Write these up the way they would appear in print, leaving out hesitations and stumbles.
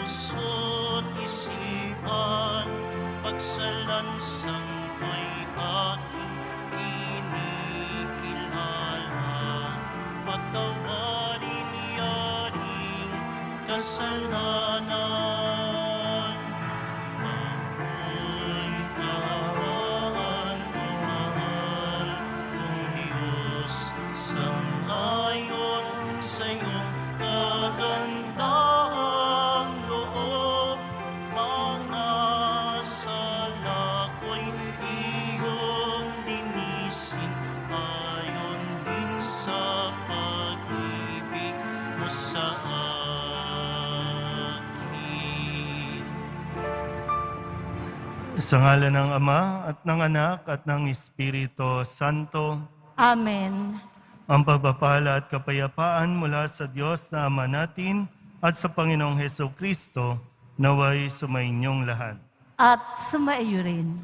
puso't isipan, pagsalansang may aking kinikilala. Patawarin yaring kasalanan, ako'y kaawaan mo, mahal kong Diyos. Sang-ayon sa iyong kagandahang loob, mga sala ko'y iyong linisin, ayon din sa pag-ibig mo sa akin. Sa ngalan ng Ama at ng Anak at ng Espiritu Santo. Amen. Ang pagpapala at kapayapaan mula sa Diyos na Ama natin at sa Panginoong Hesukristo naway sumainyong lahat. At sumaiyo rin.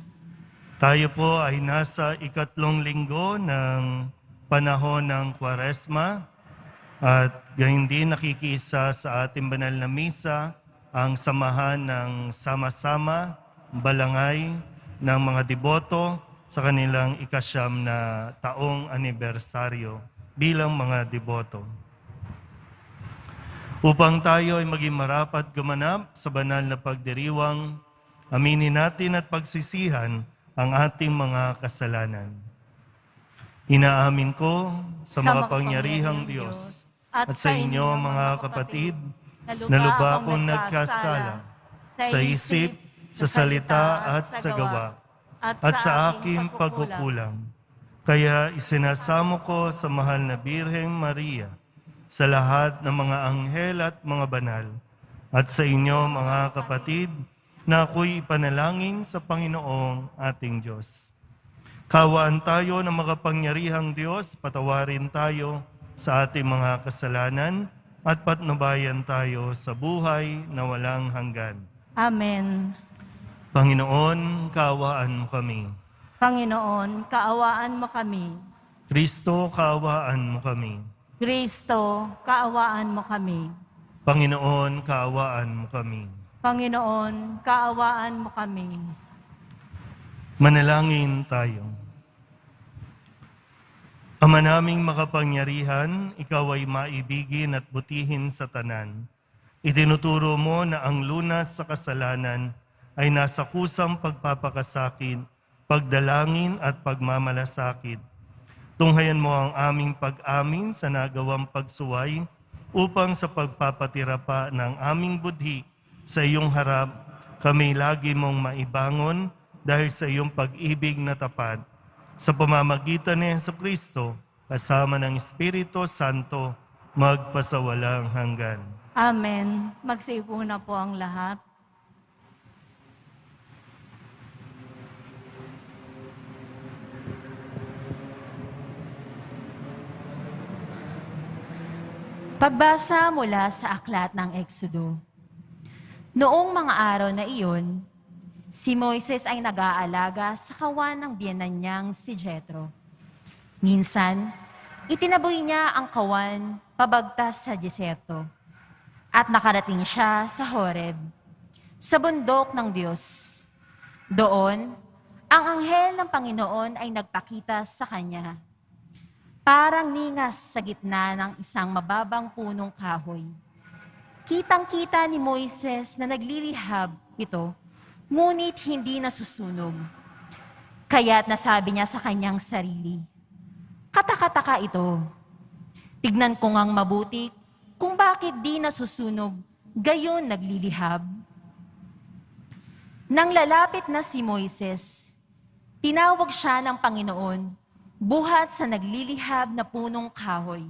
Tayo po ay nasa ikatlong linggo ng panahon ng Kwaresma at gayon din nakikiisa sa ating banal na misa ang samahan ng sama-sama, balangay ng mga deboto sa kanilang ikasyam na taong anibersaryo bilang mga deboto. Upang tayo ay maging marapat gumanap sa banal na pagdiriwang, aminin natin at pagsisihan ang ating mga kasalanan. Inaamin ko sa makapangyarihang Diyos at sa inyo mga kapatid na lubha akong nagkasala sa isip, sa salita at sa gawa at sa aking pagkukulang. Kaya isinasamo ko sa mahal na Birheng Maria, sa lahat ng mga anghel at mga banal, at sa inyo mga kapatid, na ako'y ipanalangin sa Panginoong ating Diyos. Kawaan tayo ng makapangyarihang Diyos, patawarin tayo sa ating mga kasalanan, at patnubayan tayo sa buhay na walang hanggan. Amen. Panginoon, kaawaan mo kami. Panginoon, kaawaan mo kami. Kristo, kaawaan mo kami. Kristo, kaawaan mo kami. Panginoon, kaawaan mo kami. Panginoon, kaawaan mo kami. Manalangin tayo. Ama naming makapangyarihan, ikaw ay maibigin at butihin sa tanan. Itinuturo mo na ang lunas sa kasalanan ay nasa kusang pagpapakasakit, pagdalangin at pagmamalasakit. Tunghayan mo ang aming pag-amin sa nagawang pagsuway upang sa pagpapatira pa ng aming budhi sa iyong harap, kami lagi mong maibangon dahil sa iyong pag-ibig na tapat. Sa pamamagitan ni Jesucristo, kasama ng Espiritu Santo, magpasawalang hanggan. Amen. Magsiupo na po ang lahat. Pagbasa mula sa aklat ng Exodo. Noong mga araw na iyon, si Moises ay nag-aalaga sa kawan ng biyenan niyang si Jethro. Minsan, itinaboy niya ang kawan pabagtas sa deserto at nakarating siya sa Horeb, sa bundok ng Diyos. Doon, ang anghel ng Panginoon ay nagpakita sa kanya. Parang ningas sa gitna ng isang mababang punong kahoy. Kitang-kita ni Moises na naglilihab ito, ngunit hindi nasusunog. Kaya't nasabi niya sa kanyang sarili, "Kataka-taka ito. Tignan ko ngang mabuti kung bakit di nasusunog, gayon naglilihab." Nang lalapit na si Moises, tinawag siya ng Panginoon buhat sa naglilihab na punong kahoy.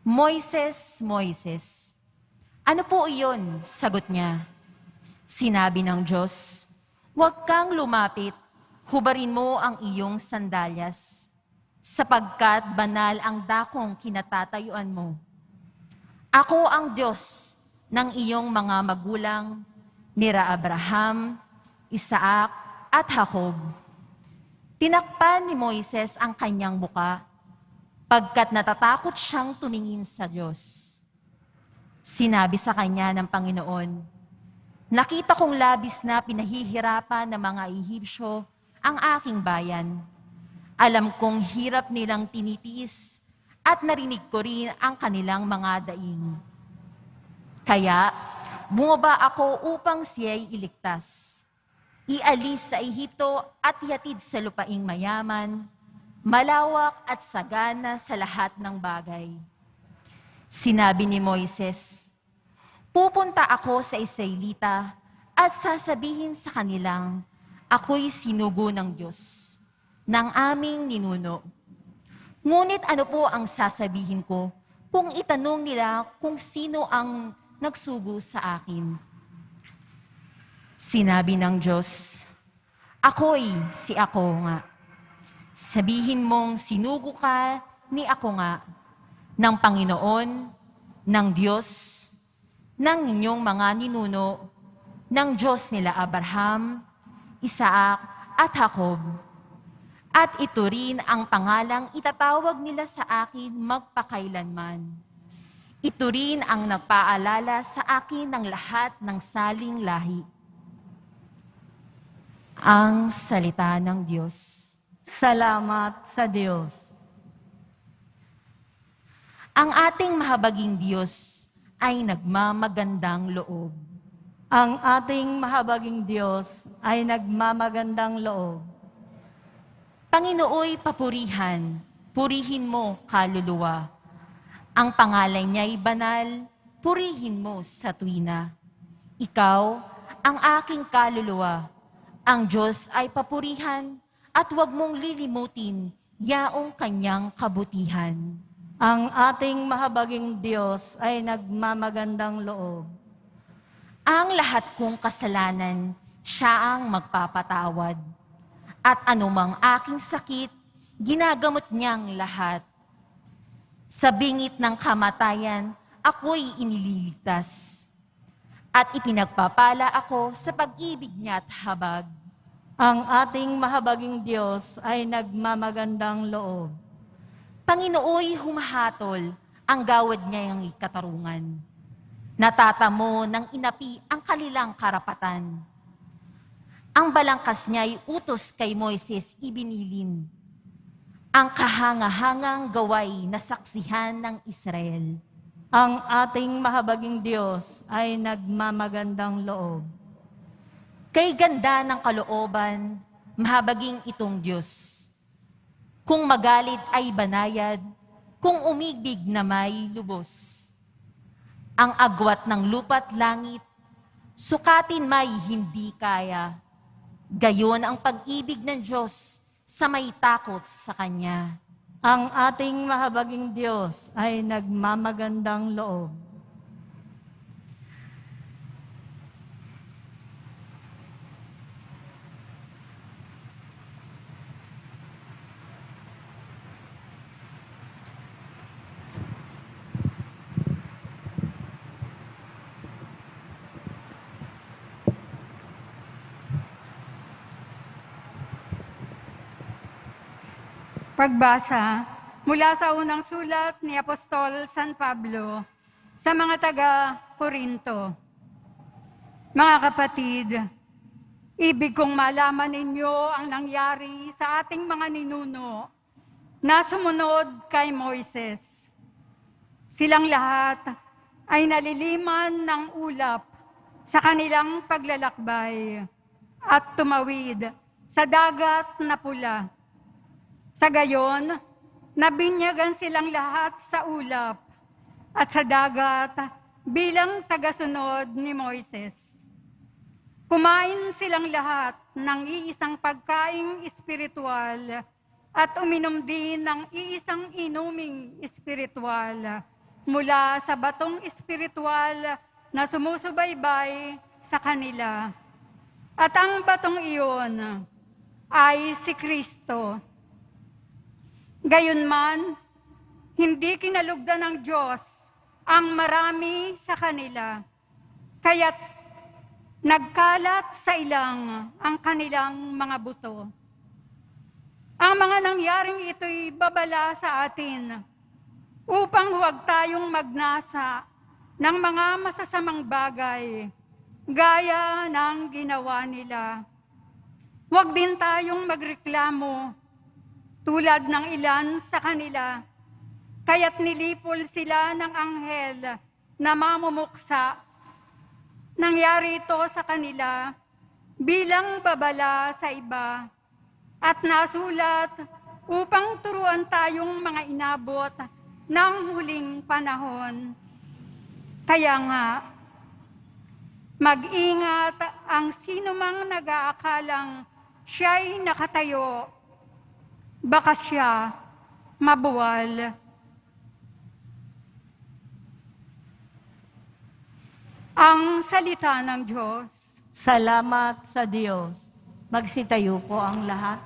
"Moises, Moises." "Ano po iyon?" sagot niya. Sinabi ng Diyos, "Huwag kang lumapit, hubarin mo ang iyong sandalyas, sapagkat banal ang dakong kinatatayuan mo. Ako ang Diyos ng iyong mga magulang, nila Abraham, Isaac at Jacob." Tinakpan ni Moises ang kanyang muka, pagkat natatakot siyang tumingin sa Diyos. Sinabi sa kanya ng Panginoon, Nakita kong labis na pinahihirapan ng mga Ehipsyo ang aking bayan. Alam kong hirap nilang tinitiis at narinig ko rin ang kanilang mga daing. Kaya, bumaba ako upang siya'y iligtas. Ialis sa Ehipto at ihatid sa lupaing mayaman, malawak at sagana sa lahat ng bagay. Sinabi ni Moises, pupunta ako sa Israelita at sasabihin sa kanilang, ako'y sinugo ng Diyos, ng aming ninuno. Ngunit ano po ang sasabihin ko kung itanong nila kung sino ang nagsugo sa akin? Sinabi ng Diyos, ako'y si ako nga. Sabihin mong sinugo ka ni ako nga, ng Panginoon, ng Diyos, ng inyong mga ninuno, ng Diyos nila Abraham, Isaac at Jacob. At ito rin ang pangalang itatawag nila sa akin magpakailanman. Ito rin ang nagpaalala sa akin ng lahat ng saling lahi. Ang salita ng Diyos. Salamat sa Diyos. Ang ating mahabaging Diyos ay nagmamagandang loob. Ang ating mahabaging Diyos ay nagmamagandang loob. Panginooy papurihan, purihin mo kaluluwa. Ang pangalan niya'y banal, purihin mo sa tuwina. Ikaw, ang aking kaluluwa. Ang Diyos ay papurihan at huwag mong lilimutin yaong kanyang kabutihan. Ang ating mahabaging Diyos ay nagmamagandang loob. Ang lahat kong kasalanan, siya ang magpapatawad. At anumang aking sakit, ginagamot niyang lahat. Sa bingit ng kamatayan, ako'y inililigtas. At ipinagpapala ako sa pag-ibig niya at habag. Ang ating mahabaging Diyos ay nagmamagandang loob. Panginooy humahatol ang gawad niyang katarungan. Natatamo ng inapi ang kanilang karapatan. Ang balangkas niya'y utos kay Moises ibinilin. Ang kahangahangang gaway na saksihan ng Israel. Ang ating mahabaging Diyos ay nagmamagandang loob. Kay ganda ng kalooban, mahabaging itong Diyos. Kung magalit ay banayad, kung umibig na may lubos. Ang agwat ng lupa't langit, sukatin may hindi kaya. Gayon ang pag-ibig ng Diyos sa may takot sa Kanya. Ang ating mahabaging Diyos ay nagmamagandang loob. Pagbasa mula sa unang sulat ni Apostol San Pablo sa mga taga-Korinto. Mga kapatid, ibig kong malaman ninyo ang nangyari sa ating mga ninuno na sumunod kay Moises. Silang lahat ay naliliman ng ulap sa kanilang paglalakbay at tumawid sa dagat na pula. Sa gayon, nabinyagan silang lahat sa ulap at sa dagat bilang tagasunod ni Moises. Kumain silang lahat ng iisang pagkaing espiritual at uminom din ng iisang inuming espiritual mula sa batong espiritual na sumusubaybay sa kanila. At ang batong iyon ay si Kristo. Gayunman, hindi kinalugdan ng Diyos ang marami sa kanila, kaya't nagkalat sa ilang ang kanilang mga buto. Ang mga nangyaring ito'y babala sa atin upang huwag tayong magnasa ng mga masasamang bagay gaya ng ginawa nila. Huwag din tayong magreklamo tulad ng ilan sa kanila, kaya't nilipol sila ng anghel na mamumuksa. Nangyari ito sa kanila bilang babala sa iba at nasulat upang turuan tayong mga inabot ng huling panahon. Kaya nga, mag-ingat ang sinumang nag-aakalang siya'y nakatayo, baka siya mabuwal. Ang salita ng Diyos. Salamat sa Diyos. Magsitayo po ang lahat.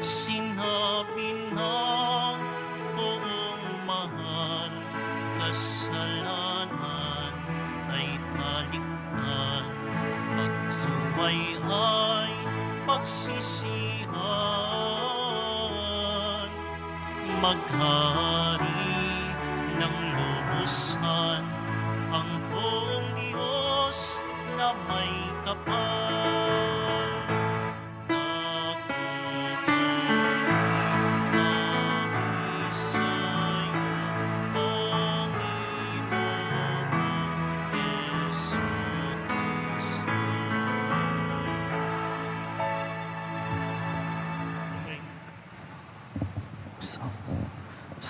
Sinabi ng buong mahal, kasalanan ay talikdan, pagsuway ay pagsisihan, maghari ng lubusan ang buong Diyos na may kapal.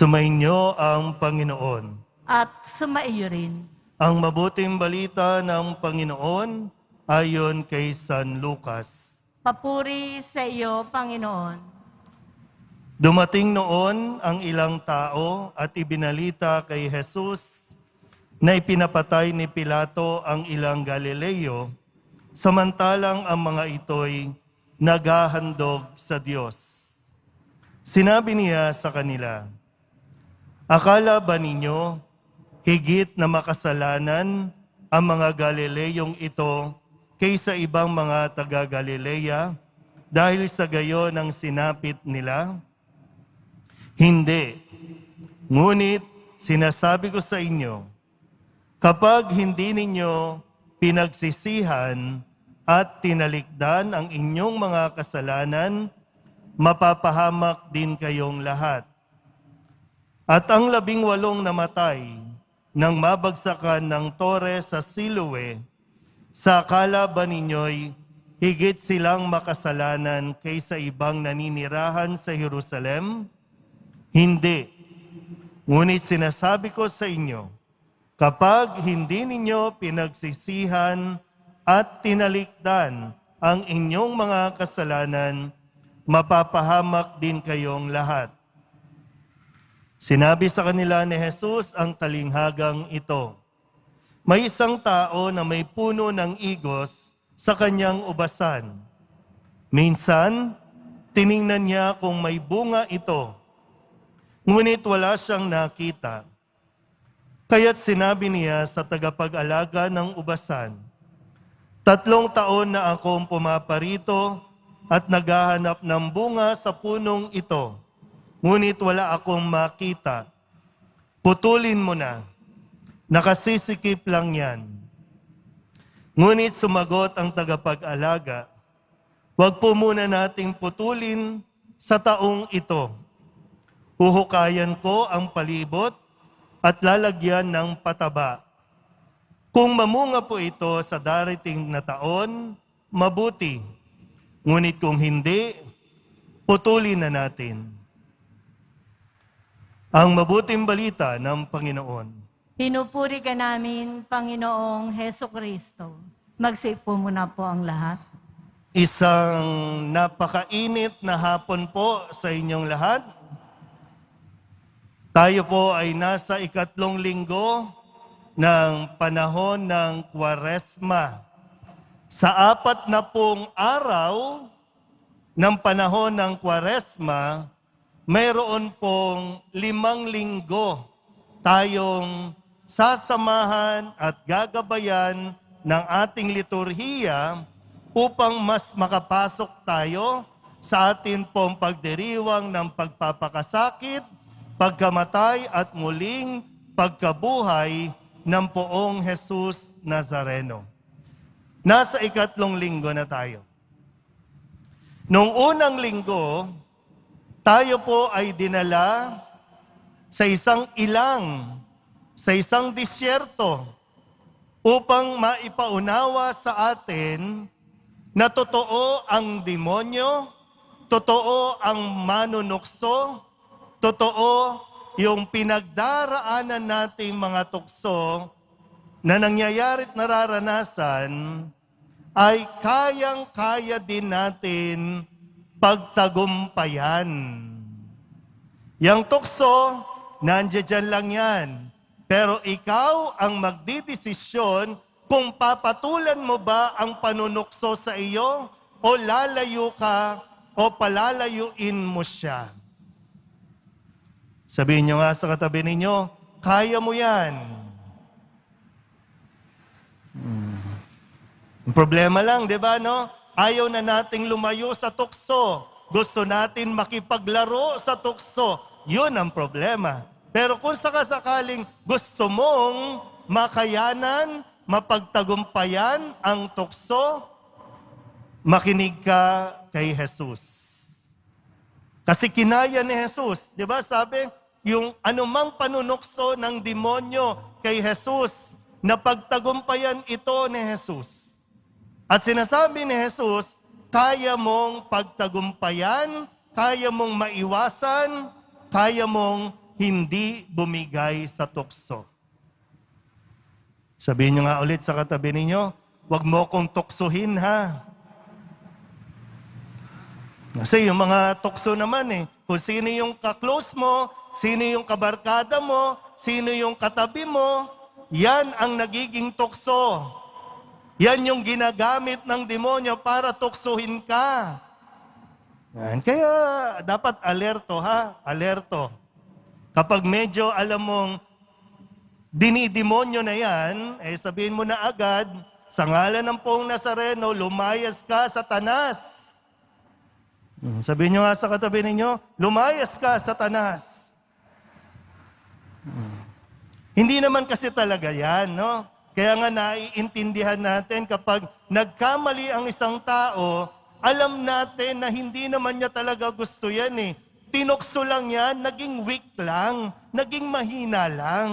Sumainyo ang Panginoon. At sumaiyo rin. Ang mabuting balita ng Panginoon ayon kay San Lucas. Papuri sa iyo, Panginoon. Dumating noon ang ilang tao at ibinalita kay Jesus na ipinapatay ni Pilato ang ilang Galileo, samantalang ang mga ito'y naghahandog sa Diyos. Sinabi niya sa kanila, akala ba ninyo higit na makasalanan ang mga Galileyong ito kaysa ibang mga taga-Galilea dahil sa gayon ang sinapit nila? Hindi. Ngunit sinasabi ko sa inyo, kapag hindi ninyo pinagsisihan at tinalikdan ang inyong mga kasalanan, mapapahamak din kayong lahat. At ang 18 namatay nang mabagsakan ng tore sa Siloe, sa akala ba ninyo'y higit silang makasalanan kaysa ibang naninirahan sa Jerusalem? Hindi. Ngunit sinasabi ko sa inyo, kapag hindi ninyo pinagsisihan at tinalikdan ang inyong mga kasalanan, mapapahamak din kayong lahat. Sinabi sa kanila ni Jesus ang talinghagang ito. May isang tao na may puno ng igos sa kanyang ubasan. Minsan, tiningnan niya kung may bunga ito. Ngunit wala siyang nakita. Kaya't sinabi niya sa tagapag-alaga ng ubasan, 3 taon na akong pumaparito at naghahanap ng bunga sa punong ito. Ngunit wala akong makita. Putulin mo na. Nakasisikip lang yan. Ngunit sumagot ang tagapag-alaga, huwag po muna nating putulin sa taong ito. Huhukayan ko ang palibot at lalagyan ng pataba. Kung mamunga po ito sa darating na taon, mabuti. Ngunit kung hindi, putulin na natin. Ang mabuting balita ng Panginoon. Pinupuri ka namin, Panginoong Heso Kristo. Magsipo muna po ang lahat. Isang napakainit na hapon po sa inyong lahat. Tayo po ay nasa 3 linggo ng panahon ng Kwaresma. Sa 40 araw ng panahon ng Kwaresma, mayroon pong 5 linggo tayong sasamahan at gagabayan ng ating liturhiya upang mas makapasok tayo sa atin pong pagdiriwang ng pagpapakasakit, pagkamatay at muling pagkabuhay ng Poong Jesus Nazareno. Nasa 3 linggo na tayo. Noong unang linggo, tayo po ay dinala sa isang ilang, sa isang disyerto, upang maipaunawa sa atin na totoo ang demonyo, totoo ang manunukso, totoo yung pinagdaraanan nating mga tukso na nangyayari't nararanasan ay kayang-kaya din natin pagtagumpayan. Yang tukso, nandiyan lang yan. Pero ikaw ang magdidesisyon kung papatulan mo ba ang panunukso sa iyo o lalayo ka o palalayuin mo siya. Sabihin nyo nga sa katabi ninyo, kaya mo yan. Ang problema lang, di ba, no? Ayaw na nating lumayo sa tukso. Gusto natin makipaglaro sa tukso. Yun ang problema. Pero kung sakasakaling gusto mong makayanan, mapagtagumpayan ang tukso, makinig ka kay Jesus. Kasi kinaya ni Jesus, di ba? Sabi, yung anumang panunukso ng demonyo kay Jesus, napagtagumpayan ito ni Jesus. At sinasabi ni Jesus, kaya mong pagtagumpayan, kaya mong maiwasan, kaya mong hindi bumigay sa tukso. Sabihin nyo nga ulit sa katabi ninyo, huwag mo kong tuksuhin ha. Kasi yung mga tukso naman kung sino yung kaklose mo, sino yung kabarkada mo, sino yung katabi mo, yan ang nagiging tukso. Yan yung ginagamit ng demonyo para tuksuhin ka. Yan. Kaya dapat alerto ha, alerto. Kapag medyo alam mong dinidemonyo na yan, sabihin mo na agad, sa ngalan ng Poong Nazareno, lumayas ka, Satanas. Sabihin nyo nga sa katabi ninyo, lumayas ka, Satanas. Hindi naman kasi talaga yan, no? Kaya nga naiintindihan natin kapag nagkamali ang isang tao, alam natin na hindi naman niya talaga gusto yan Tinukso lang yan, naging weak lang, naging mahina lang.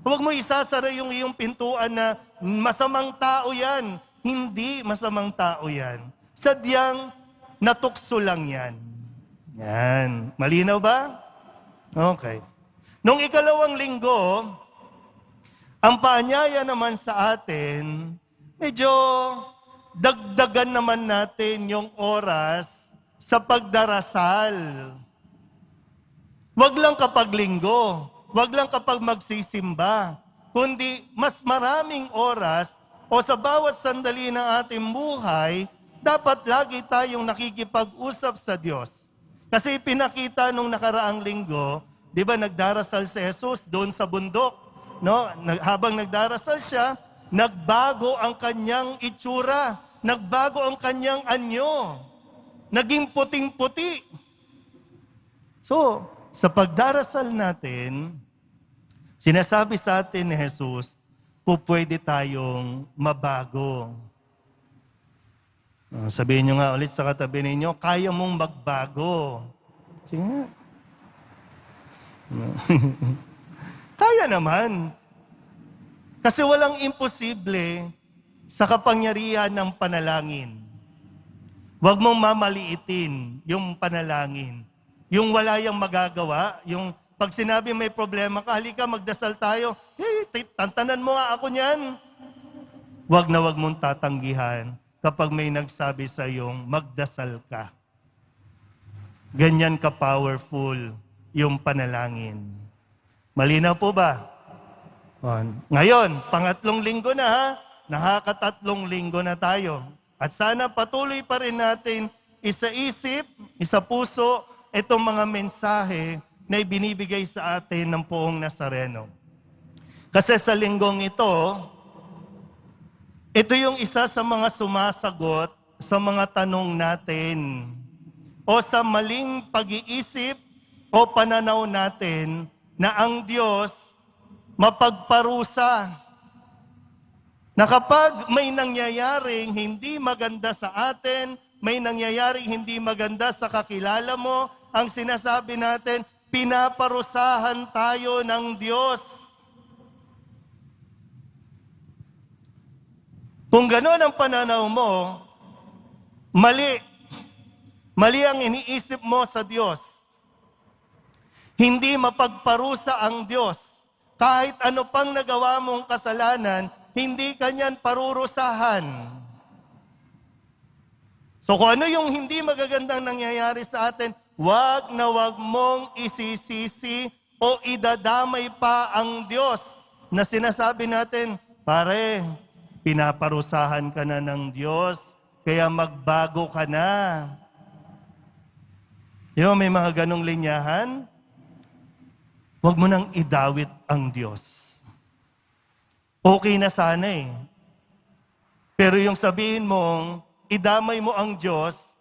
Huwag mo isasara yung iyong pintuan na masamang tao yan. Hindi masamang tao yan. Sadyang natukso lang yan. Yan. Malinaw ba? Okay. Nung 2 linggo, ang paanyaya naman sa atin, medyo dagdagan naman natin yung oras sa pagdarasal. Wag lang kapag linggo, wag lang kapag magsisimba, kundi mas maraming oras o sa bawat sandali ng ating buhay, dapat lagi tayong nakikipag-usap sa Diyos. Kasi pinakita nung nakaraang linggo, di ba nagdarasal si Jesus doon sa bundok, no? Habang nagdarasal siya, nagbago ang kanyang itsura, nagbago ang kanyang anyo, naging puting-puti. So, sa pagdarasal natin, sinasabi sa atin ni Jesus, pwede tayong mabago. Sabihin nyo nga ulit sa katabi ninyo, kaya mong magbago. Sige nga. Kaya naman. Kasi walang imposible sa kapangyarihan ng panalangin. Huwag mong mamaliitin yung panalangin. Yung wala yung magagawa, yung pag sinabi may problema ka, halika magdasal tayo, tantanan mo nga ako niyan. Huwag na huwag mong tatanggihan kapag may nagsabi sa iyong magdasal ka. Ganyan ka-powerful yung panalangin. Malinaw po ba? Ngayon, pangatlong linggo na ha. Nakakatatlong linggo na tayo. At sana patuloy pa rin natin isa-isip, isa-puso, itong mga mensahe na ibinibigay sa atin ng Poong Nazareno. Kasi sa linggong ito yung isa sa mga sumasagot sa mga tanong natin o sa maling pag-iisip o pananaw natin na ang Diyos mapagparusa. Na kapag may nangyayaring hindi maganda sa atin, may nangyayaring hindi maganda sa kakilala mo, ang sinasabi natin, pinaparusahan tayo ng Diyos. Kung gano'n ang pananaw mo, mali. Mali ang iniisip mo sa Diyos. Hindi mapagparusa ang Diyos. Kahit ano pang nagawa mong kasalanan, hindi kanyan parurusahan. So kung ano yung hindi magagandang nangyayari sa atin, wag na wag mong isisisi o idadamay pa ang Diyos na sinasabi natin, pare, pinaparusahan ka na ng Diyos, kaya magbago ka na. May mga ganong linyahan. Huwag mo nang idawit ang Diyos. Okay na sana eh. Pero yung sabihin mong, idamay mo ang Diyos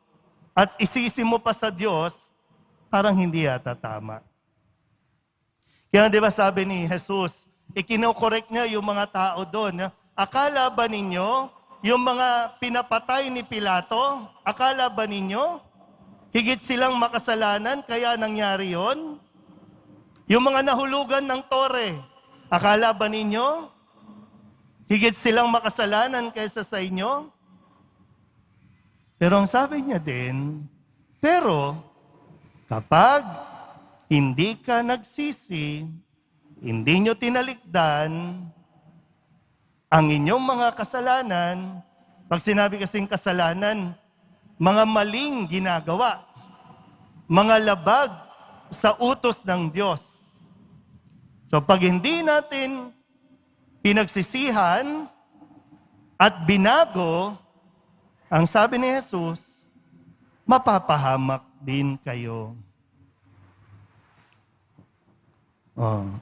at isisi mo pa sa Diyos, parang hindi yata tama. Kaya di ba sabi ni Jesus, ikinokorek niya yung mga tao doon. Akala ba ninyo, yung mga pinapatay ni Pilato, akala ba ninyo, higit silang makasalanan kaya nangyari yon? Yung mga nahulugan ng tore, akala ba ninyo, higit silang makasalanan kaysa sa inyo? Pero ang sabi niya din, pero kapag hindi ka nagsisi, hindi nyo tinalikdan ang inyong mga kasalanan, pag sinabi kasing kasalanan, mga maling ginagawa, mga labag sa utos ng Diyos. So pag hindi natin pinagsisihan at binago, ang sabi ni Jesus, mapapahamak din kayo.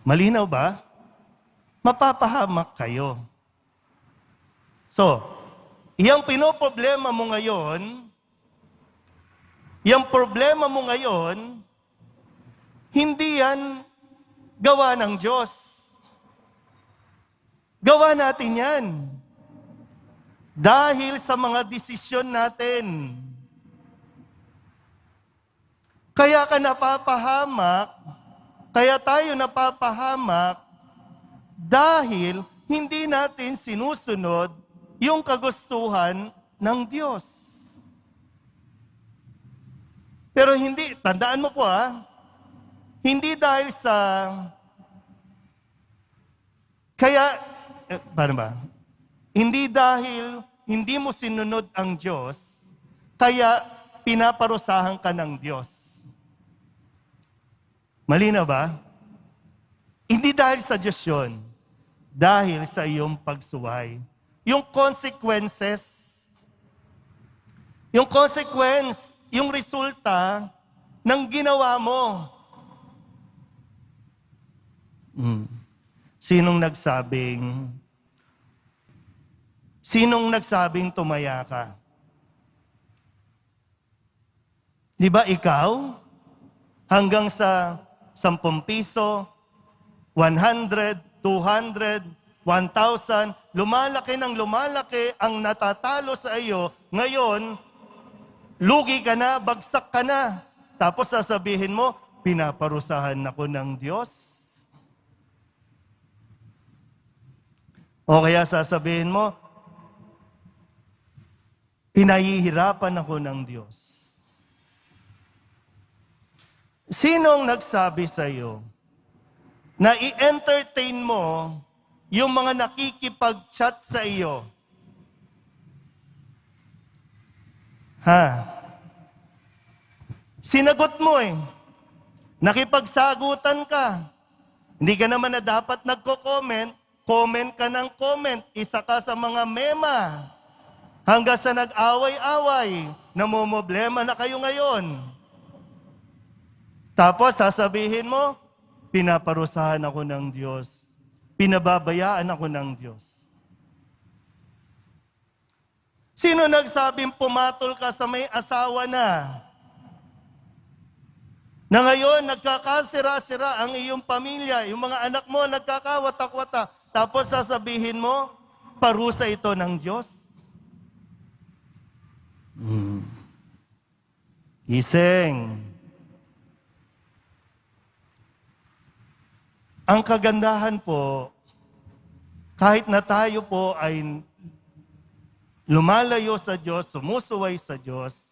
Malinaw ba? Mapapahamak kayo. So, iyang pinoproblema mo ngayon, hindi yan gawa ng Diyos. Gawa natin yan. Dahil sa mga desisyon natin. Kaya ka napapahamak, kaya tayo napapahamak, dahil hindi natin sinusunod yung kagustuhan ng Diyos. Pero hindi, tandaan mo po hindi dahil sa, hindi dahil hindi mo sinunod ang Diyos, kaya pinaparusahan ka ng Diyos. Malinaw ba? Hindi dahil sa Diyos yun, dahil sa iyong pagsuway. Yung consequence, yung resulta ng ginawa mo. Sinong nagsabing tumaya ka? Di ba ikaw? Hanggang sa 10 piso, 100, 200, 1,000, lumalaki ng lumalaki ang natatalo sa iyo. Ngayon, lugi ka na, bagsak ka na. Tapos sasabihin mo, pinaparusahan ako ng Diyos. O kaya sasabihin mo, pinahihirapan ako ng Diyos. Sinong nagsabi sa iyo na i-entertain mo yung mga nakikipag-chat sa iyo? Sinagot mo Nakipagsagutan ka. Hindi ka naman na dapat nagko-comment, comment ka ng comment, isa ka sa mga mema. Hanggang sa nag-away-away, namumblema na kayo ngayon. Tapos sasabihin mo, pinaparusahan ako ng Diyos. Pinababayaan ako ng Diyos. Sino nagsabing pumatol ka sa may asawa na? Na ngayon, nagkakasira-sira ang iyong pamilya, yung mga anak mo, nagkakawatak-watak. Tapos sasabihin mo, parusa ito ng Diyos? Gising. Ang kagandahan po, kahit na tayo po ay lumalayo sa Diyos, sumusuway sa Diyos,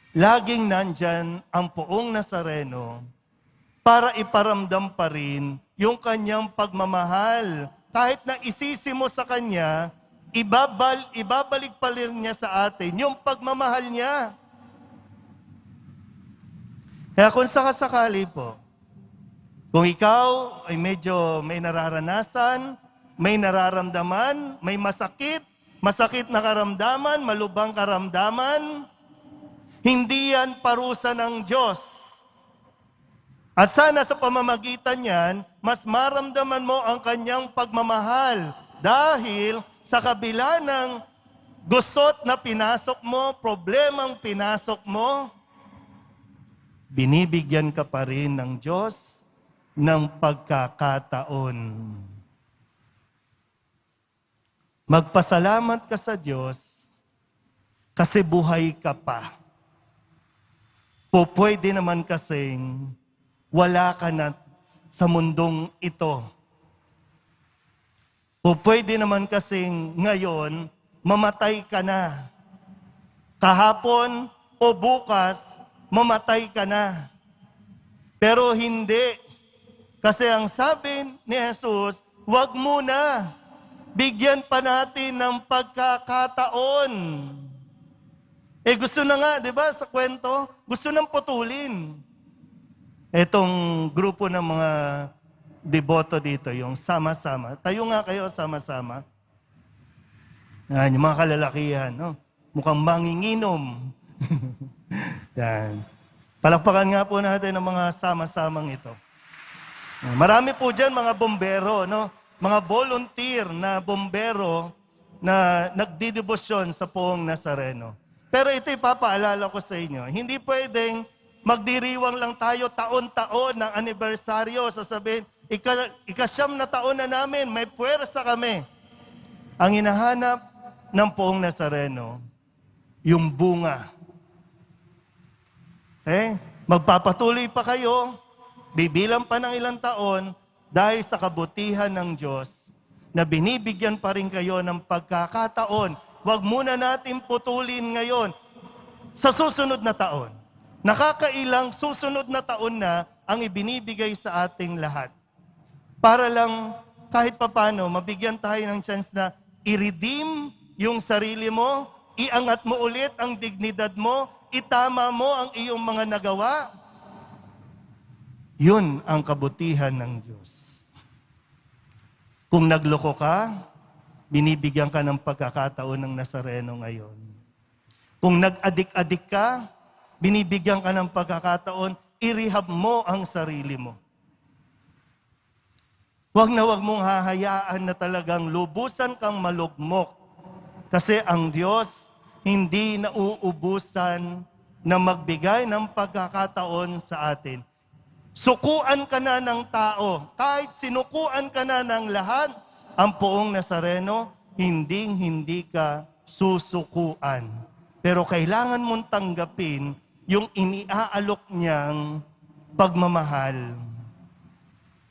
laging nandyan ang Poong Nazareno para iparamdam pa rin yung kanyang pagmamahal. Kahit na isisi mo sa kanya, ibabalik pa rin niya sa atin yung pagmamahal niya. Kaya kung sakasakali po, kung ikaw ay medyo may nararanasan, may nararamdaman, may masakit na karamdaman, malubhang karamdaman, hindi yan parusa ng Diyos. At sana sa pamamagitan yan, mas maramdaman mo ang kanyang pagmamahal. Dahil sa kabila ng gusot na pinasok mo, problemang pinasok mo, binibigyan ka pa rin ng Diyos ng pagkakataon. Magpasalamat ka sa Diyos kasi buhay ka pa. Pwede naman kasing wala ka na sa mundong ito. Pwede naman kasing ngayon mamatay ka na. Kahapon o bukas, mamatay ka na. Pero hindi. Kasi ang sabi ni Jesus, wag muna. Bigyan pa natin ng pagkakataon. Gusto na nga, di ba, sa kwento, gusto nang putulin. Etong grupo ng mga deboto dito, yung sama-sama. Tayo nga kayo sama-sama. Yan, yung mga kalalakihan, no? Mukhang manginginom. Yan. Palakpakan nga po natin ang mga sama-samang ito. Marami po dyan mga bombero, no? Mga volunteer na bombero na nagdidebosyon sa Poong Nazareno. Pero ito ipapaalala ko sa inyo, hindi pwedeng magdiriwang lang tayo taon-taon ng anibersaryo, sasabihin, ikasyam na taon na namin, may puwersa kami. Ang hinahanap ng Poong Nazareno, yung bunga. Okay? Magpapatuloy pa kayo, bibilang pa ng ilang taon, dahil sa kabutihan ng Diyos, na binibigyan pa rin kayo ng pagkakataon. Huwag muna natin putulin ngayon sa susunod na taon. Nakakailang susunod na taon na ang ibinibigay sa ating lahat. Para lang kahit papano, mabigyan tayo ng chance na i-redeem yung sarili mo, iangat mo ulit ang dignidad mo, itama mo ang iyong mga nagawa. Yun ang kabutihan ng Diyos. Kung nagloko ka, binibigyan ka ng pagkakataon ng Nazareno ngayon. Kung nag-adik-adik ka, binibigyan ka ng pagkakataon, i-rehab mo ang sarili mo. Huwag mong hahayaan na talagang lubusan kang malugmok. Kasi ang Diyos hindi nauubusan na magbigay ng pagkakataon sa atin. Sukuan ka na ng tao. Kahit sinukuan ka na ng lahat, ang Poong Nazareno, hindi ka susukuan. Pero kailangan mong tanggapin yung iniaalok niyang pagmamahal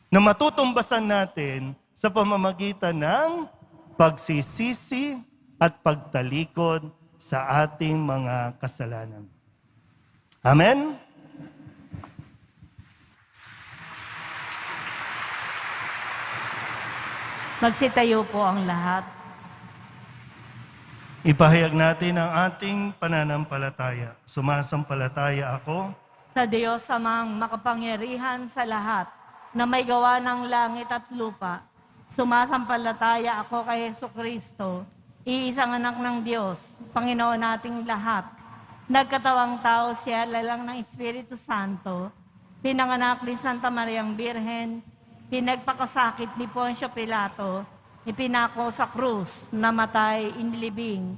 na matutumbasan natin sa pamamagitan ng pagsisisi at pagtalikod sa ating mga kasalanan. Amen? Magsitayo po ang lahat. Ipahayag natin ang ating pananampalataya. Sumasampalataya ako sa Diyos amang makapangyarihan sa lahat, na may gawa ng langit at lupa. Sumasampalataya ako kay Jesucristo, iisang anak ng Diyos, Panginoon nating lahat. Nagkatawang tao siya, lalang ng Espiritu Santo, pinanganak ni Santa Mariang Birhen, pinagpakasakit ni Poncio Pilato, ipinako sa krus, namatay, inilibing,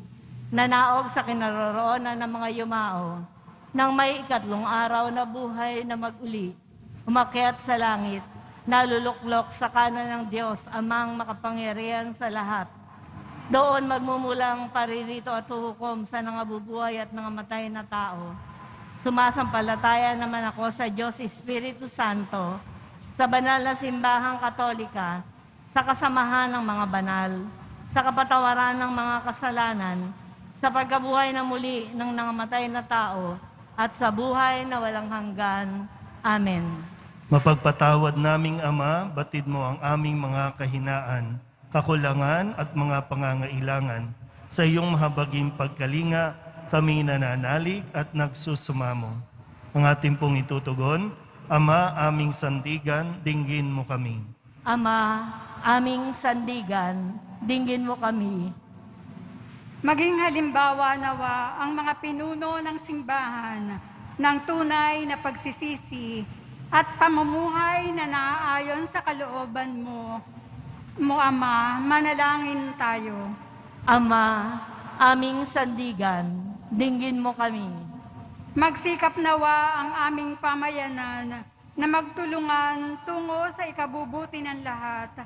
nanaog sa kinaroroonan ng mga yumao, nang may ikatlong araw na buhay na mag-uli, umakyat sa langit, naluluklok sa kanan ng Diyos, amang makapangyarihan sa lahat. Doon magmumulang paririto at huhukom sa nangabubuhay at nangamatay na tao. Sumasampalataya naman ako sa Diyos Espiritu Santo, sa banal na simbahang katolika, sa kasamahan ng mga banal, sa kapatawaran ng mga kasalanan, sa pagkabuhay na muli ng nangamatay na tao, at sa buhay na walang hanggan. Amen. Mapagpatawad naming Ama, batid mo ang aming mga kahinaan, kakulangan at mga pangangailangan. Sa iyong mahabaging pagkalinga, kami nananalig at nagsusumamo. Ang ating pong itutugon, Ama, aming sandigan, dinggin mo kami. Ama, aming sandigan, dinggin mo kami. Maging halimbawa nawa ang mga pinuno ng simbahan ng tunay na pagsisisi at pamumuhay na naaayon sa kalooban mo. Ama, manalangin tayo. Ama, aming sandigan, dinggin mo kami. Magsikap nawa ang aming pamayanan na magtulungan tungo sa ikabubuti ng lahat.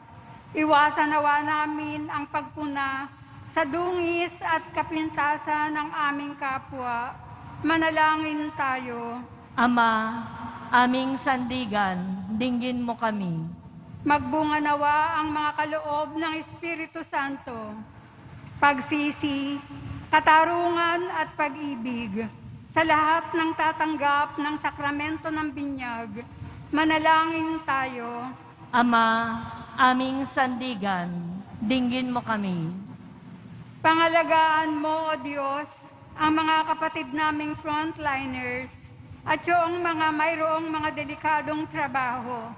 Iwasan nawa namin ang pagpuna sa dungis at kapintasan ng aming kapwa. Manalangin tayo. Ama, aming sandigan, dinggin mo kami. Magbunga nawa ang mga kaloob ng Espiritu Santo, pagsisi, katarungan at pag-ibig sa lahat ng tatanggap ng sakramento ng binyag. Manalangin tayo. Ama, aming sandigan, dinggin mo kami. Pangalagaan mo, O Diyos, ang mga kapatid naming frontliners at yung mga mayroong mga delikadong trabaho.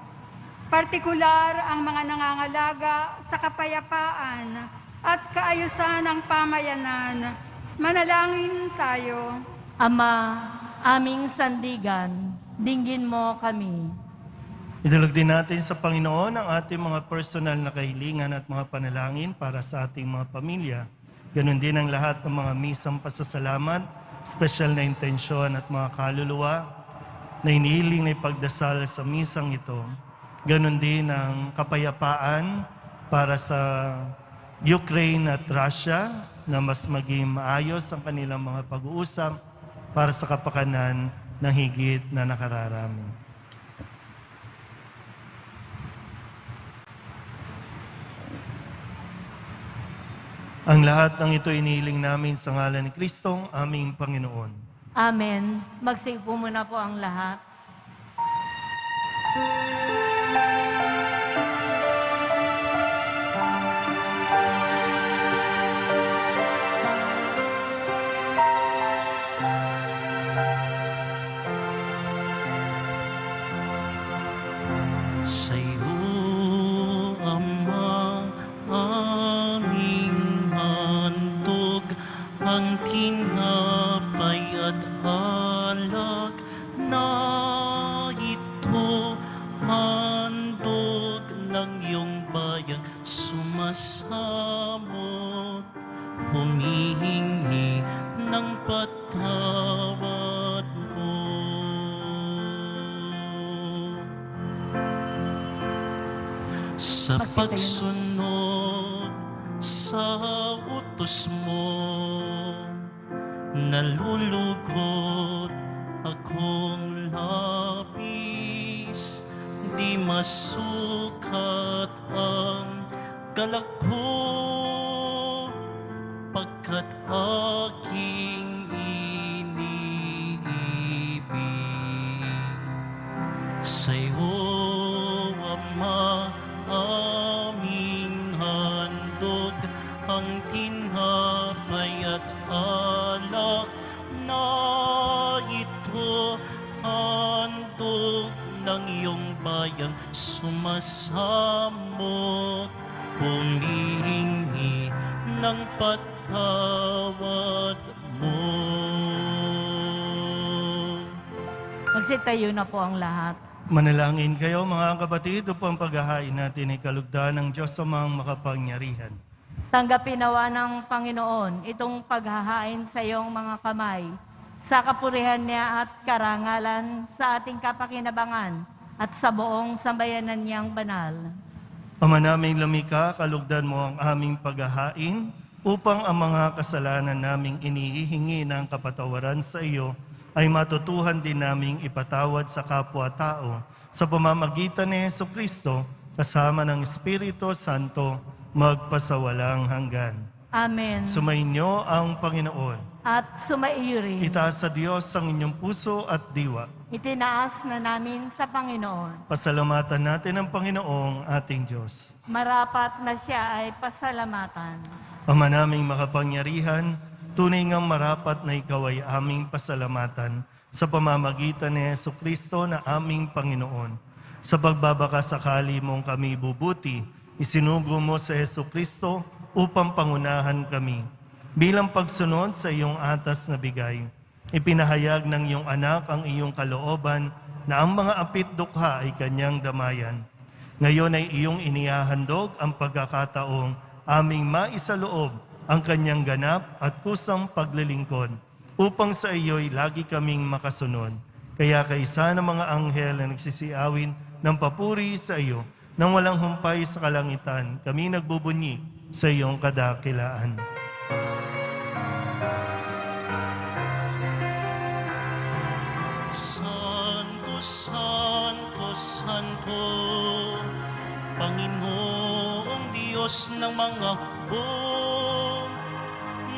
Partikular ang mga nangangalaga sa kapayapaan at kaayusan ng pamayanan. Manalangin tayo. Ama, aming sandigan, dinggin mo kami. Idulog din natin sa Panginoon ang ating mga personal na kahilingan at mga panalangin para sa ating mga pamilya. Ganon din ang lahat ng mga misang pasasalamat, special na intensyon at mga kaluluwa na inihiling na ipagdasal sa misang ito. Ganon din ang kapayapaan para sa Ukraine at Russia na mas maging maayos ang kanilang mga pag-uusap para sa kapakanan ng higit na nakararami. Ang lahat ng ito inihiling namin sa ngalan ni Kristong aming Panginoon. Amen. Magsipo muna po ang lahat. Sa'yo, Ama, aming handog, ang tinapay at alak na ito, handog ng iyong bayang sumasamo, humihingi ng patawad mo. Sa pagsunod sa utos mo, nalulugod akong labis, di masukat ang galak ko, pagkat aking iniibig. Sa'yo, Ama, aming handog, ang tinapay at alak na ito samot, humihingi ng patawad mo. Magsitayo na po ang lahat. Manalangin kayo mga kapatid upang paghahain natin ay kalugdan ng Diyos amang makapangyarihan. Tanggapin nawa ng Panginoon itong paghahain sa iyong mga kamay, sa kapurihan niya at karangalan, sa ating kapakinabangan at sa buong sambayanan niyang banal. Ama naming lumikha, kalugdan mo ang aming paghahain upang ang mga kasalanan naming inihihingi ng kapatawaran sa iyo ay matutuhan din naming ipatawad sa kapwa-tao sa pamamagitan ni Jesucristo kasama ng Espiritu Santo magpasawalang hanggan. Amen. Sumainyo ang Panginoon. At sumaiyo rin. Itaas sa Diyos ang inyong puso at diwa. Itinaas na namin sa Panginoon. Pasalamatan natin ang Panginoong ating Diyos. Marapat na siya ay pasalamatan. Ama naming makapangyarihan, tunay ngang marapat na ikaw ay aming pasalamatan sa pamamagitan ni Jesucristo na aming Panginoon. Sa pagbabakasakali mong kami bubuti, isinugo mo sa Jesucristo upang pangunahan kami. Bilang pagsunod sa iyong atas na bigay, ipinahayag ng iyong anak ang iyong kalooban na ang mga apit dukha ay kanyang damayan. Ngayon ay iyong inihahandog ang pagkakataong aming maisaloob ang kanyang ganap at kusang paglilingkod upang sa iyo'y lagi kaming makasunod. Kaya kaisa ng mga anghel na nagsisiawin ng papuri sa iyo, nang walang humpay sa kalangitan, kami nagbubunyi sa iyong kadakilaan. Santo, Santo, Santo, Panginoong Diyos ng mga hukbo,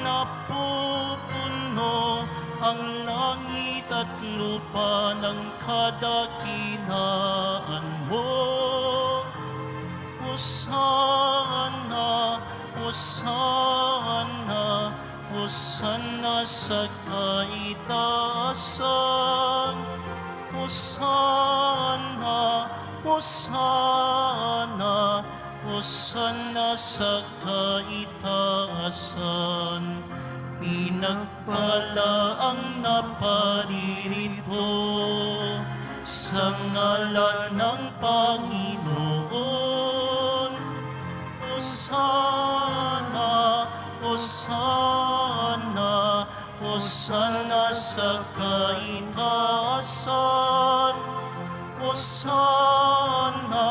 napupuno ang langit at lupa ng kadakilaan mo. Hosana, Hosana, Hosana sa kaitaasan. Hosana, Hosana, Hosana sa kaitaasan. Pinagpala ang naparirito sa ngalan ng Panginoon. Hosana, Hosana, Hosana sa kaitaasan. Hosana,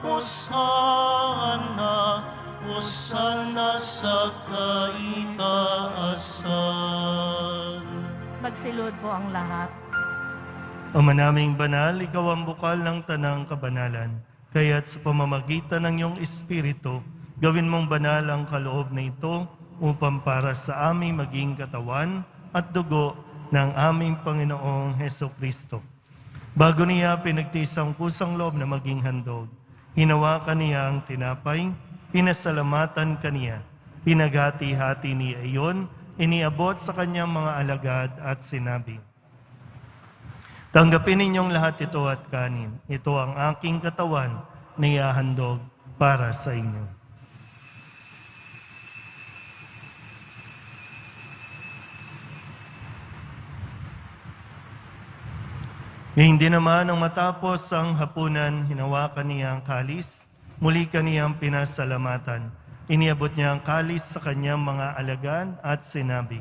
Hosana, Hosana sa kaitaasan. Magsilod po ang lahat. Ama naming banal, ikaw ang bukal ng tanang kabanalan. Kaya't sa pamamagitan ng iyong Espiritu, gawin mong banal ang kaloob na ito upang para sa aming maging katawan at dugo ng aming Panginoong Hesukristo. Bago niya pinagtiis ang kusang loob na maging handog, hinawakan niya ang tinapay, pinasalamatan kaniya, pinaghati-hati niya iyon, iniabot sa kanyang mga alagad at sinabi, "Tanggapin ninyong lahat ito at kanin. Ito ang aking katawan na ihahandog para sa inyo." Hindi naman nang matapos ang hapunan, hinawakan niya ang kalis, muli kaniyang pinasalamatan. Iniabot niya ang kalis sa kanyang mga alagad at sinabi,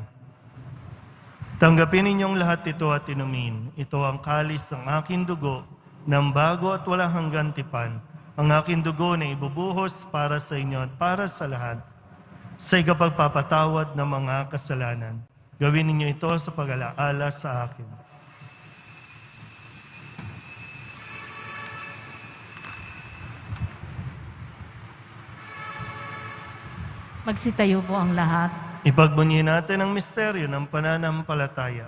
"Tanggapin ninyong lahat ito at inumin. Ito ang kalis ng aking dugo, ng bago at walang hanggang tipan. Ang aking dugo na ibubuhos para sa inyo at para sa lahat, sa ikapagpapatawad ng mga kasalanan. Gawin ninyo ito sa pag-alaala sa akin." Magsitayo po ang lahat. Ipagbunyi natin ang misteryo ng pananampalataya.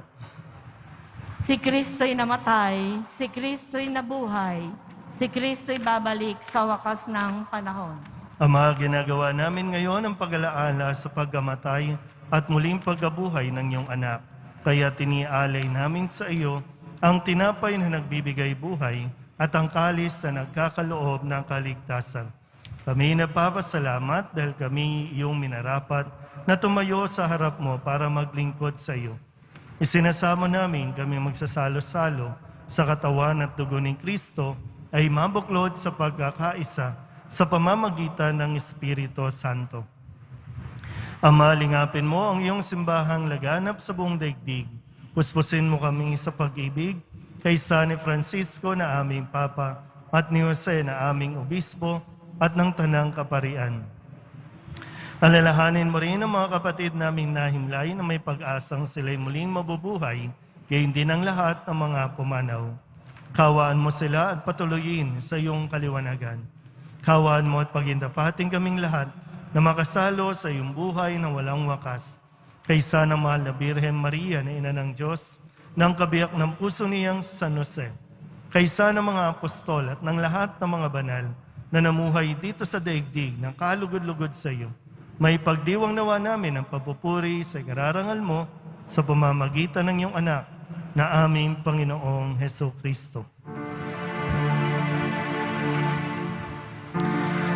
Si Kristo'y namatay, si Kristo'y nabuhay, si Kristo'y babalik sa wakas ng panahon. Ama, ginagawa namin ngayon ang pag-alaala sa pagkamatay at muling pagkabuhay ng iyong anak. Kaya tinialay namin sa iyo ang tinapay na nagbibigay buhay at ang kalis na nagkakaloob ng kaligtasan. Kami nagpapasalamat dahil kami iyong minarapat na tumayo sa harap mo para maglingkod sa iyo. Isinasamo namin kami magsasalo-salo sa katawan at dugo ni Kristo ay mabuklod sa pagkakaisa sa pamamagitan ng Espiritu Santo. Ama, lingapin mo ang iyong simbahang laganap sa buong daigdig. Puspusin mo kami sa pag-ibig kay San Francisco na aming Papa at ni Jose na aming Obispo at ng Tanang Kaparian. Alalahanin mo rin ang mga kapatid naming nahimlay na may pag-asang sila'y muling mabubuhay, gayon din ang lahat ng mga pumanaw. Kawaan mo sila at patuloyin sa iyong kaliwanagan. Kawaan mo at pagindapating kaming lahat na makasalo sa iyong buhay na walang wakas. Kaysa ng mahal na Birhen Maria na Ina ng Diyos, ng kabiyak ng puso niyang San Jose, kaysa ng mga apostol at ng lahat ng mga banal na namuhay dito sa daigdig ng kalugod-lugod sa iyo, may pagdiwang nawa namin ang papupuri sa kararangal mo sa pamamagitan ng iyong anak na aming Panginoong Hesus Kristo.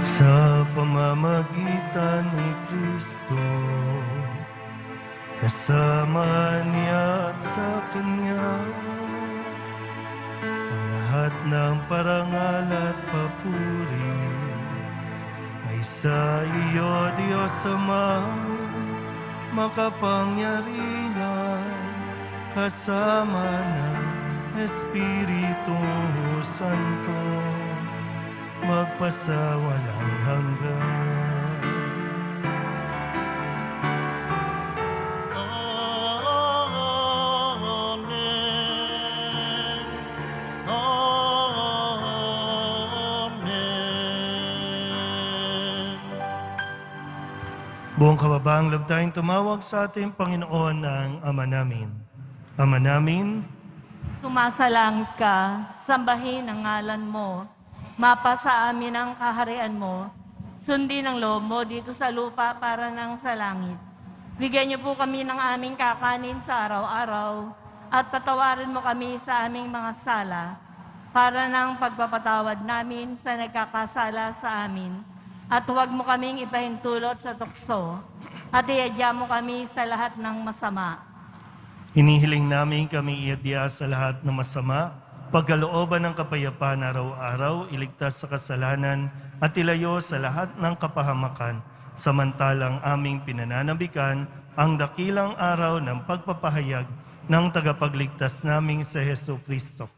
Sa pamamagitan ni Kristo, kasama niya at sa Kanya, ang lahat ng parangal at papuri ay sa iyo, Diyos Ama, makapangyarihan, kasama ng Espiritu Santo, magpasawalang hanggan. Amen. Amen. Buong kababaang loob tayong tumawag sa ating Panginoon ng Ama namin. Ama namin, Sumasalangit ka, sambahin ang ngalan mo, mapasa amin ang kaharian mo, sundin ang loob mo dito sa lupa para nang sa langit. Bigyan niyo po kami ng aming kakanin sa araw-araw at patawarin mo kami sa aming mga sala para nang pagpapatawad namin sa nagkakasala sa amin. At huwag mo kaming ipahintulot sa tukso at iadya mo kami sa lahat ng masama. hinihiling namin kami iadya sa lahat ng masama, pagkalooban ng kapayapaan araw-araw, iligtas sa kasalanan at ilayo sa lahat ng kapahamakan, samantalang aming pinananabikan ang dakilang araw ng pagpapahayag ng tagapagligtas naming sa Hesus Kristo.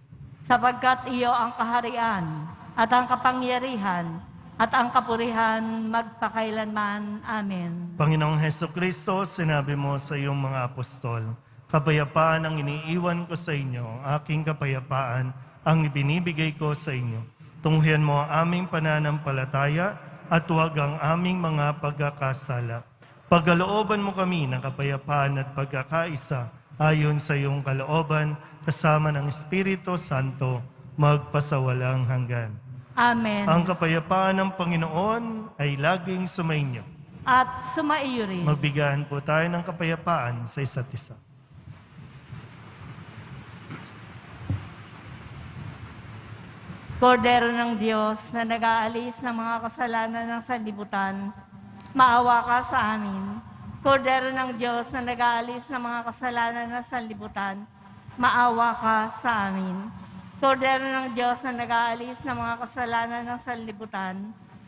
Sapagkat iyo ang kaharian at ang kapangyarihan at ang kapurihan magpakailanman. Amen. Panginoong Hesus Kristo, sinabi mo sa iyong mga apostol, kapayapaan ang iniiwan ko sa inyo, aking kapayapaan ang ibinibigay ko sa inyo. Tunghian mo ang aming pananampalataya at huwag ang aming mga pagkakasala. Pagkalooban mo kami ng kapayapaan at pagkakaisa ayon sa iyong kalooban, kasama ng Espiritu Santo, magpasawalang hanggan. Amen. Ang kapayapaan ng Panginoon ay laging sumainyo. At sumaiyo rin. Magbigayan po tayo ng kapayapaan sa isa't isa. Kordero ng Diyos na nag-aalis ng mga kasalanan ng sanlibutan, maawa ka sa amin. Kordero ng Diyos na nag-aalis ng mga kasalanan ng sanlibutan, maawa ka sa amin. Kordero ng Diyos na nag-aalis ng mga kasalanan ng sanlibutan,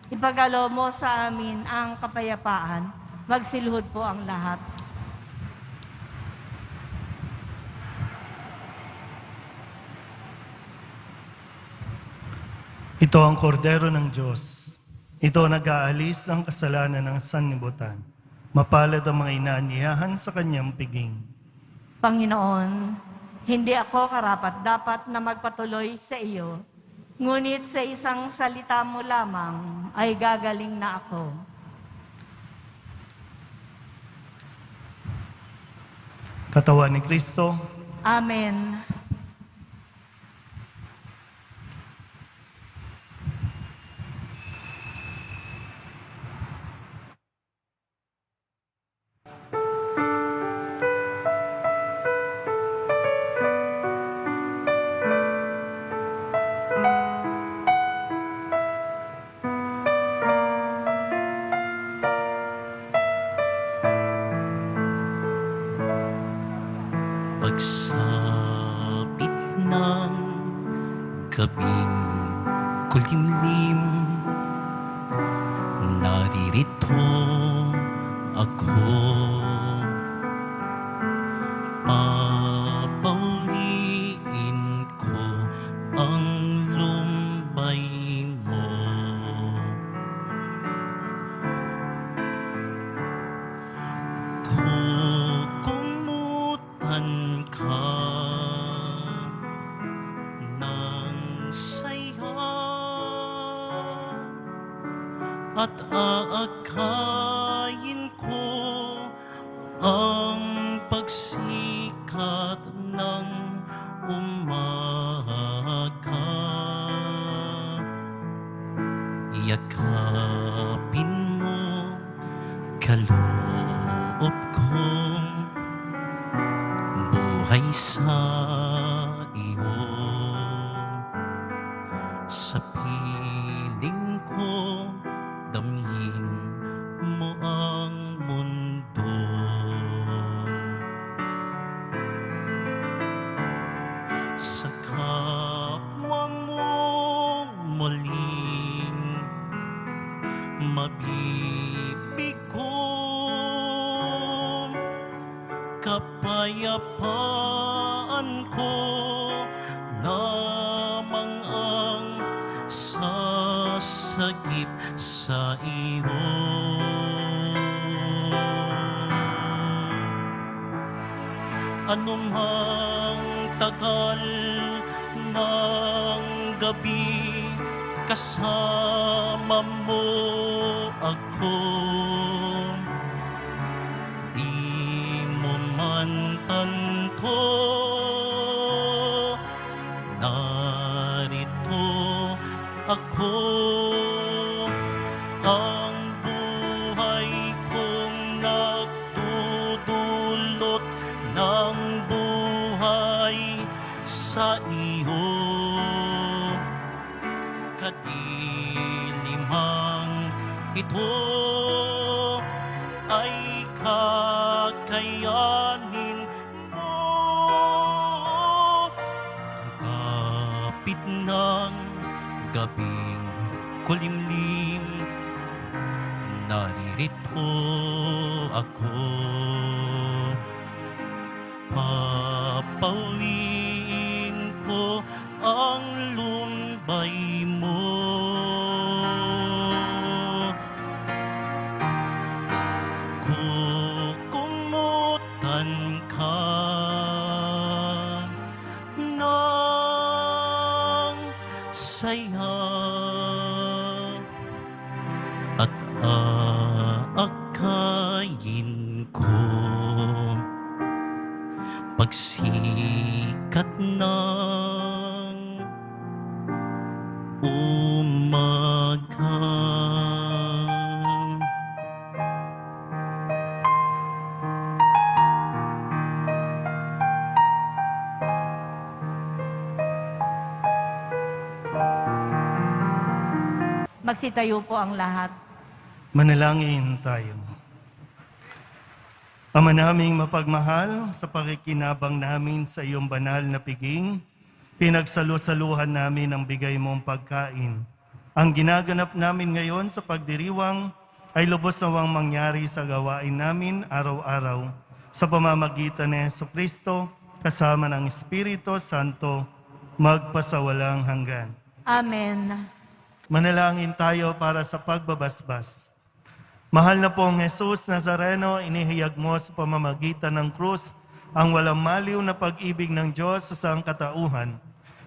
ipagkaloob mo sa amin ang kapayapaan. Magsilhod po ang lahat. Ito ang kordero ng Diyos. Ito ang nag-aalis ng kasalanan ng sanlibutan. Mapalad ang mga inaanyayahan sa kanyang piging. Panginoon, hindi ako karapat-dapat na magpatuloy sa iyo, ngunit sa isang salita mo lamang ay gagaling na ako. Katawan ni Kristo, Amen. pagsapit ng gabing kulimlim, naririto ako. Papawiin ko ang lumbay mo. Kukumutan ka ng saya at aakayin ko ang pagsikat ng umaga. Yakapin mo kaloob kong buhay sa iyo. Sa piling ko, damhin mo ang mundo. Sa kapwa mo muling mabibigo, kapayapaan ko lamang ang sasagip sa iyo. Anumang tagal ng gabi, kasama mo ako. Di mo man tanto, narito ako. Ang buhay kong nagdudulot ng buhay sa iyo. Kadilimang ito ay kakayanin mo. Kapit ng gabing kulimlim, naririto ako. Papawiin ko ang lumbay mo. Kukumutan ka ng saya at aakayin ko pagsikat ng umaga. Magsitayo po ang lahat. Manalangin tayo. Ama naming mapagmahal, sa pakikinabang namin sa iyong banal na piging, pinagsalusaluhan namin ang bigay mong pagkain. Ang ginaganap namin ngayon sa pagdiriwang ay lubos nawang mangyari sa gawain namin araw-araw sa pamamagitan ni Jesucristo kasama ng Espiritu Santo magpasawalang hanggan. Amen. Manalangin tayo para sa pagbabasbas. Mahal na pong Jesus Nazareno, inihayag mo sa pamamagitan ng krus ang walang maliw na pag-ibig ng Diyos sa sangkatauhan.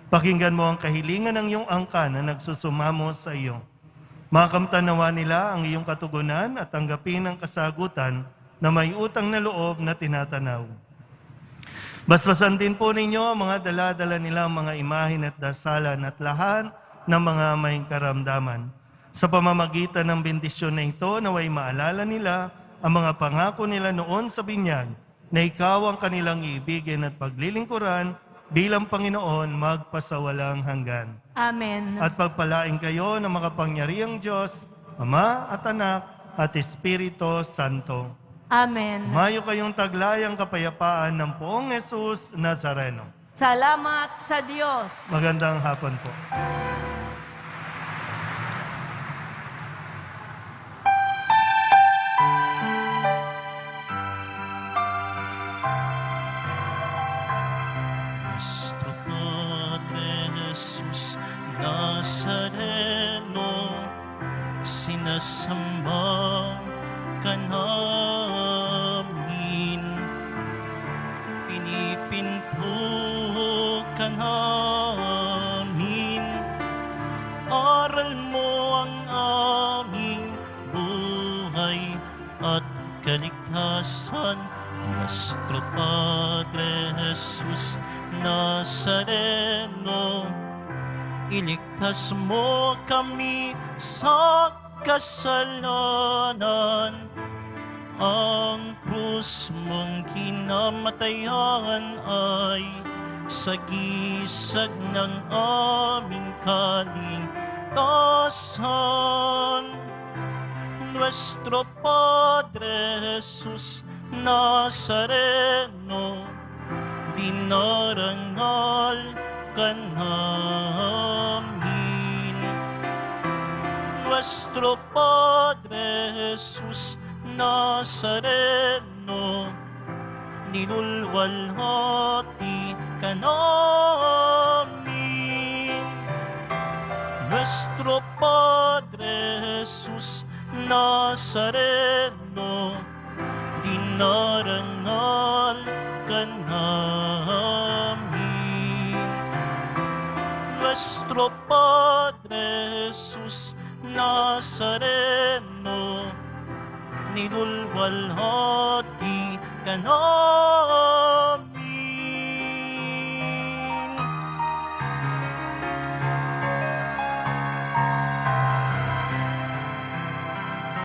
Pakinggan mo ang kahilingan ng iyong angkan na nagsusumamo sa iyo. Makamtanawa nila ang iyong katugunan at tanggapin ang kasagutan na may utang na loob na tinatanaw. Basbasan din po ninyo ang mga dala-dala nilang mga imahin at dasalan at lahat ng mga may karamdaman. Sa pamamagitan ng bendisyon na ito, naway maalala nila ang mga pangako nila noon sa binyag na ikaw ang kanilang iibigin at paglilingkuran bilang Panginoon magpasawalang hanggan. Amen. At pagpalain kayo ng makapangyarihang Diyos, Ama at Anak at Espiritu Santo. Amen. Mayo kayong taglayang kapayapaan ng Poong Jesus Nazareno. Salamat sa Diyos. Magandang hapon po. Nuestro Padre Jesus Nazareno, sinasamba ka namin, pinipinto ka namin, aral mo ang aming buhay at kaligtasan. Nuestro Padre Jesus Nazareno, iligtas mo kami sa kasalanan. Ang krus mong kinamatayan ay sagisag ng aming kaligtasan. Nuestro Padre Jesus Nazareno, dinarangal ka namin. Nuestro Padre Jesus Nazareno, nilulwalhati ka namin. Nuestro Padre Jesus Nazareno, dinarangal ka namin. Nuestro Padre Jesus Nazareno, nilulwalhati ka namin.